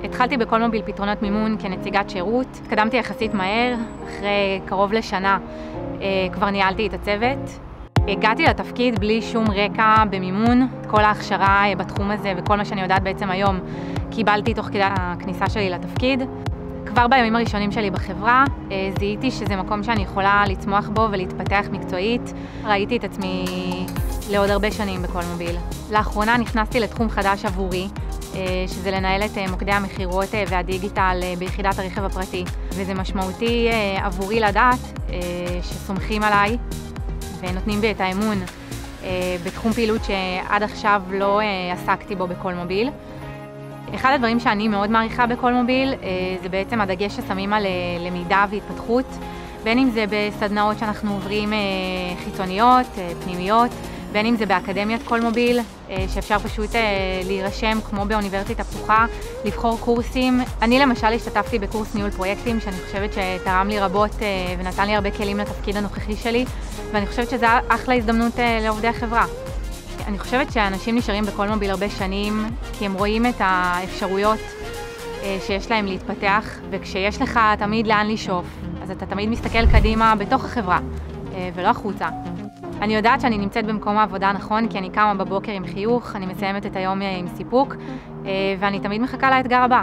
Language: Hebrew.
התחלתי בקולמוביל פתרונות מימון כנציגת שירות. התקדמתי יחסית מהר, אחרי קרוב לשנה כבר ניהלתי את הצוות. הגעתי לתפקיד בלי שום רקע במימון. כל ההכשרה בתחום הזה וכל מה שאני יודעת בעצם היום קיבלתי תוך כדי הכניסה שלי לתפקיד. כבר בימים הראשונים שלי בחברה זיהיתי שזה מקום שאני יכולה לצמוח בו ולהתפתח מקצועית. ראיתי את עצמי לעוד הרבה שנים בקולמוביל. לאחרונה נכנסתי לתחום חדש עבורי, שזה לנהל את מוקדי המכירות והדיגיטל ביחידת הרכב הפרטי. וזה משמעותי עבורי לדעת שסומכים עליי ונותנים בי את האמון בתחום פעילות שעד עכשיו לא עסקתי בו בקולמוביל. אחד הדברים שאני מאוד מעריכה בקולמוביל זה בעצם הדגש ששמים על למידה והתפתחות, בין אם זה בסדנאות שאנחנו עוברים חיצוניות, פנימיות, בין אם זה באקדמיית קולמוביל, שאפשר פשוט להירשם כמו באוניברסיטה פתוחה, לבחור קורסים. אני למשל השתתפתי בקורס ניהול פרויקטים, שאני חושבת שתרם לי רבות ונתן לי הרבה כלים לתפקיד הנוכחי שלי, ואני חושבת שזו אחלה הזדמנות לעובדי החברה. אני חושבת שאנשים נשארים בקולמוביל הרבה שנים, כי הם רואים את האפשרויות שיש להם להתפתח, וכשיש לך תמיד לאן לשאוף, אז אתה תמיד מסתכל קדימה בתוך החברה, ולא החוצה. אני יודעת שאני נמצאת במקום העבודה הנכון, כי אני קמה בבוקר עם חיוך, אני מסיימת את היום עם סיפוק, ואני תמיד מחכה לאתגר הבא.